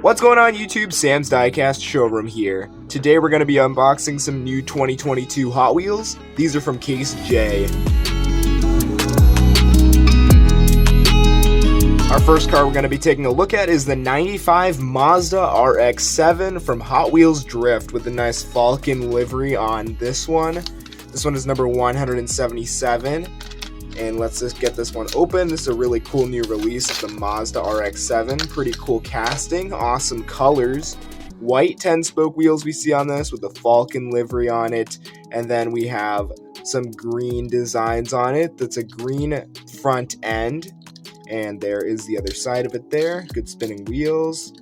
What's going on YouTube? Sam's Diecast Showroom here. Today we're going to be unboxing some new 2022 Hot Wheels. These are from Case J. Our first car we're going to be taking a look at is the 95 Mazda RX-7 from Hot Wheels Drift with a nice Falcon livery on this one. This one is number 177. And let's just get this one open. This is a really cool new release of the Mazda RX-7. Pretty cool casting, awesome colors. White 10-spoke wheels we see on this with the Falcon livery on it. And then we have some green designs on it. That's a green front end. And there is the other side of it there. Good spinning wheels.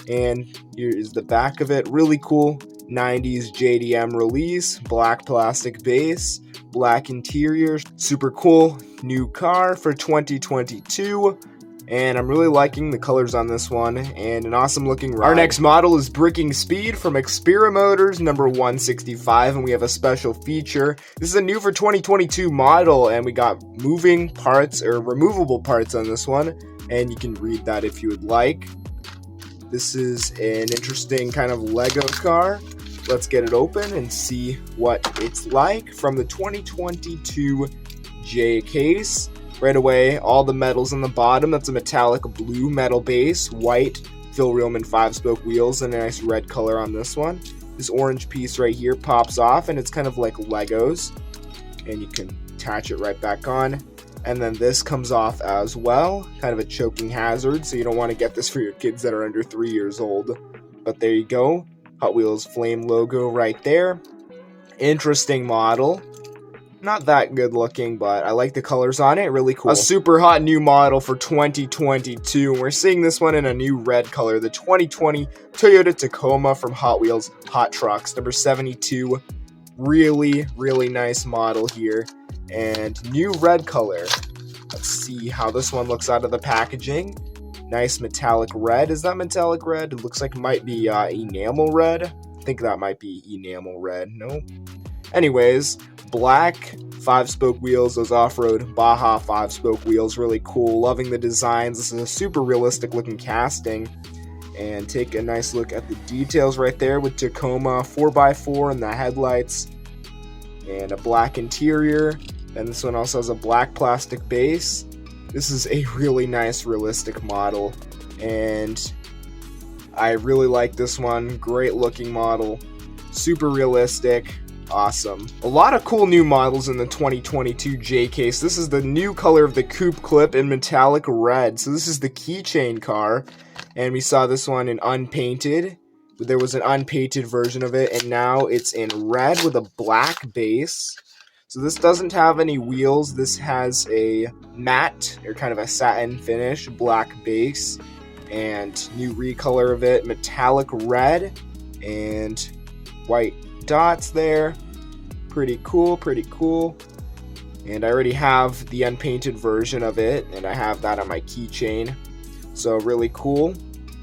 And here is the back of it. Really cool 90s JDM release. Black plastic base. Black interior. Super cool new car for 2022. And I'm really liking the colors on this one. And an awesome looking ride. Our next model is Bricking Speed from Xpera Motors, number 165. And we have a special feature. This is a new for 2022 model. And we got moving parts or removable parts on this one. And you can read that if you would like. This is an interesting kind of Lego car. Let's get it open and see what it's like from the 2022 J case. Right away, all the metals on the bottom. That's a metallic blue metal base, white Phil Reelman 5-spoke wheels, and a nice red color on this one. This orange piece right here pops off, and it's kind of like Legos. And you can attach it right back on. And then this comes off as well, kind of a choking hazard, so you don't want to get this for your kids that are under 3 years old. But there you go. Hot Wheels flame logo right there. Interesting model. Not that good looking, but I like the colors on it. Really cool. A super hot new model for 2022. And we're seeing this one in a new red color. The 2020 Toyota Tacoma from Hot Wheels Hot Trucks. Number 72. Really, really nice model here. And new red color. Let's see how this one looks out of the packaging. Nice metallic red. Is that metallic red? It looks like it might be enamel red. I think that might be enamel red. No. Anyways, black 5-spoke wheels. Those off-road Baja 5-spoke wheels. Really cool. Loving the designs. This is a super realistic looking casting. And take a nice look at the details right there with Tacoma 4x4 and the headlights. And a black interior. And this one also has a black plastic base. This is a really nice realistic model, and I really like this one. Great looking model, super realistic, awesome. A lot of cool new models in the 2022 J case. This is the new color of the Coupe clip in metallic red. So this is the keychain car, and we saw this one in unpainted. There was an unpainted version of it, and now it's in red with a black base. So this doesn't have any wheels. This has a matte, or kind of a satin finish, black base, and new recolor of it, metallic red, and white dots there. Pretty cool, pretty cool. And I already have the unpainted version of it, and I have that on my keychain. So really cool,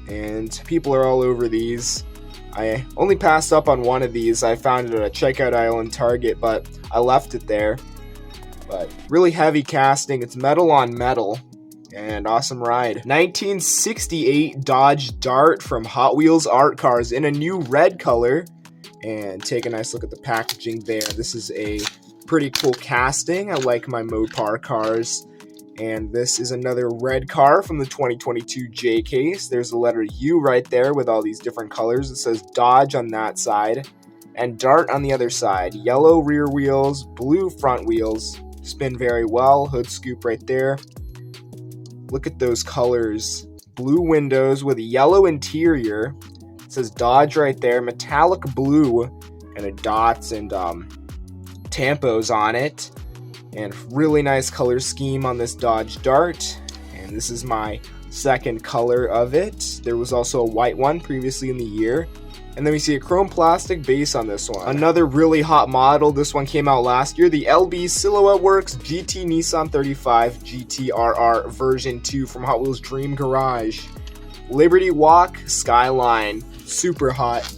and people are all over these. I only passed up on one of these. I found it at a checkout aisle in Target, but I left it there. But really heavy casting. It's metal on metal. And awesome ride. 1968 Dodge Dart from Hot Wheels Art Cars in a new red color. And take a nice look at the packaging there. This is a pretty cool casting. I like my Mopar cars. And this is another red car from the 2022 J case. There's the letter U right there with all these different colors. It says Dodge on that side and Dart on the other side. Yellow rear wheels, blue front wheels. Spin very well. Hood scoop right there. Look at those colors. Blue windows with a yellow interior. It says Dodge right there. Metallic blue and a dots and tampos on it. And really nice color scheme on this Dodge Dart. And this is my second color of it. There was also a white one previously in the year. And then we see a chrome plastic base on this one. Another really hot model. This one came out last year. The LB Silhouette Works GT Nissan 35 GTRR version 2 from Hot Wheels Dream Garage. Liberty Walk Skyline. Super hot.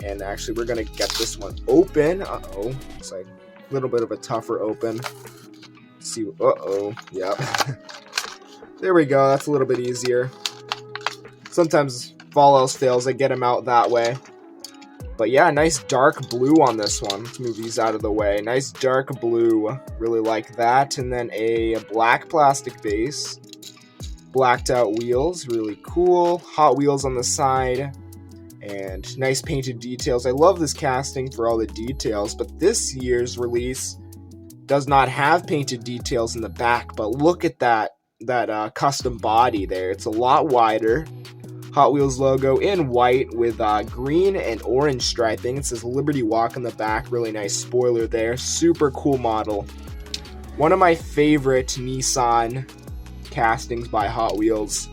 And actually, we're going to get this one open. Uh-oh. It's like a little bit of a tougher open. Let's see. Uh-oh. Yep. There we go. That's a little bit easier. Sometimes If all else fails, I get them out that way. But yeah, nice dark blue on this one. Let's move these out of the way. Nice dark blue. Really like that. And then a black plastic base. Blacked out wheels. Really cool. Hot Wheels on the side. And nice painted details. I love this casting for all the details. But this year's release does not have painted details in the back. But look at that custom body there. It's a lot wider. Hot Wheels logo in white with green and orange striping. It says Liberty Walk on the back. Really nice spoiler there. Super cool model. One of my favorite Nissan castings by Hot Wheels.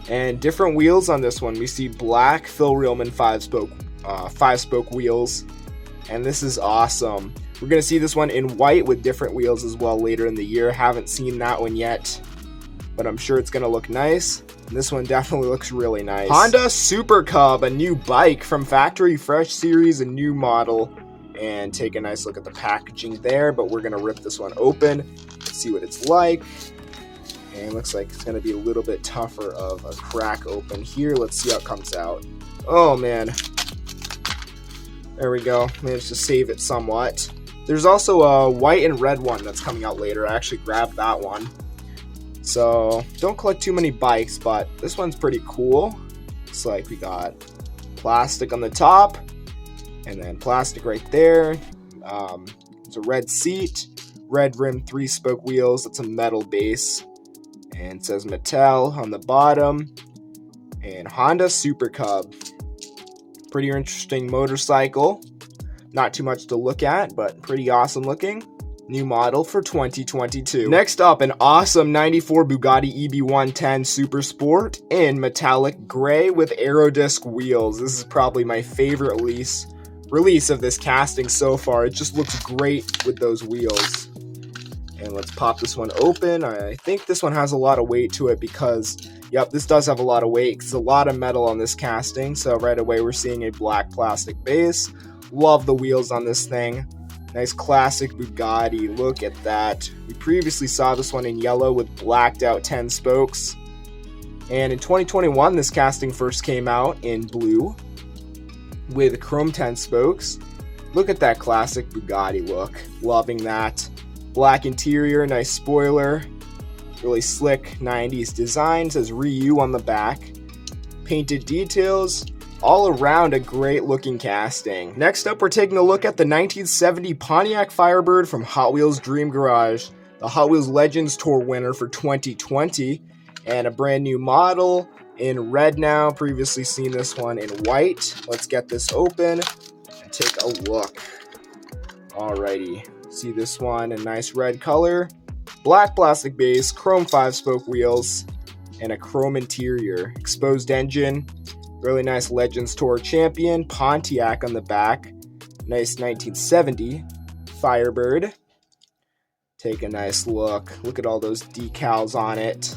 And different wheels on this one. We see black Phil Reelman 5-spoke wheels. And this is awesome. We're going to see this one in white with different wheels as well later in the year. Haven't seen that one yet, but I'm sure it's going to look nice. This one definitely looks really nice. Honda Super Cub, a new bike from Factory Fresh Series, a new model. And take a nice look at the packaging there, but we're going to rip this one open, see what it's like. And it looks like it's going to be a little bit tougher of a crack open here. Let's see how it comes out. Oh man. There we go. Managed to save it somewhat. There's also a white and red one that's coming out later. I actually grabbed that one. So, don't collect too many bikes, but this one's pretty cool. Looks like we got plastic on the top, and then plastic right there. It's a red seat, red rim 3-spoke wheels. It's a metal base, and it says Mattel on the bottom, and Honda Super Cub. Pretty interesting motorcycle. Not too much to look at, but pretty awesome looking. New model for 2022. Next up, an awesome 94 Bugatti EB110 Super Sport in metallic gray with Aerodisc wheels. This is probably my favorite release of this casting so far. It just looks great with those wheels. And let's pop this one open. I think this one has a lot of weight to it because, yep, this does have a lot of weight. There's a lot of metal on this casting. So right away we're seeing a black plastic base. Love the wheels on this thing. Nice classic Bugatti, look at that. We previously saw this one in yellow with blacked out 10 spokes. And in 2021, this casting first came out in blue with chrome 10 spokes. Look at that classic Bugatti look. Loving that. Black interior, nice spoiler. Really slick 90s design, says Ryu on the back. Painted details. All around a great looking casting. Next up, we're taking a look at the 1970 Pontiac Firebird from Hot Wheels Dream Garage, the Hot Wheels Legends Tour winner for 2020, and a brand new model in red now. Previously seen this one in white. Let's get this open and take a look. Alrighty, see this one in nice red color, black plastic base, chrome 5-spoke wheels, and a chrome interior. Exposed engine. Really nice Legends Tour champion, Pontiac on the back. Nice 1970 Firebird. Take a nice look. Look at all those decals on it.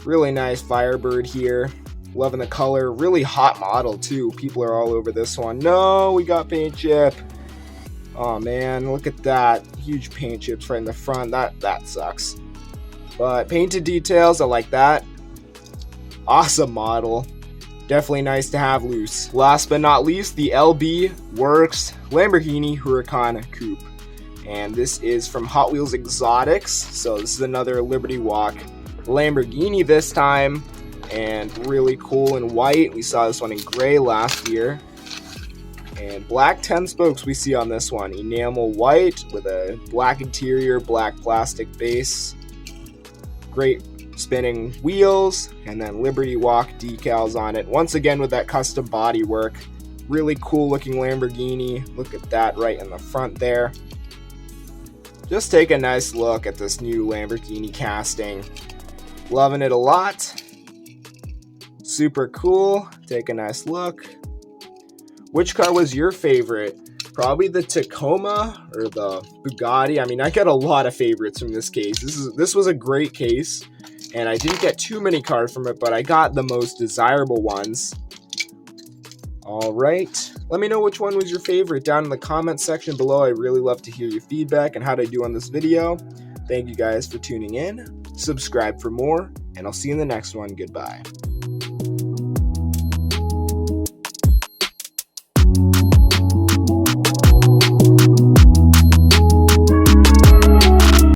Really nice Firebird here. Loving the color. Really hot model too. People are all over this one. No, we got paint chip. Oh man, look at that. Huge paint chips right in the front. That sucks. But painted details, I like that. Awesome model. Definitely nice to have loose. Last but not least, the LBWK Lamborghini Hurucán Coupe. And this is from Hot Wheels Exotics. So this is another Liberty Walk Lamborghini this time. And really cool in white. We saw this one in gray last year. And black 10 spokes we see on this one. Enamel white with a black interior, black plastic base. Great spinning wheels, and then Liberty Walk decals on it. Once again with that custom body work. Really cool looking Lamborghini. Look at that right in the front there. Just take a nice look at this new Lamborghini casting. Loving it a lot. Super cool. Take a nice look. Which car was your favorite? Probably the Tacoma or the Bugatti. I mean, I got a lot of favorites from this case. This was a great case. And I didn't get too many cars from it, but I got the most desirable ones. Alright, let me know which one was your favorite down in the comments section below. I really love to hear your feedback and how to do on this video. Thank you guys for tuning in. Subscribe for more, and I'll see you in the next one. Goodbye.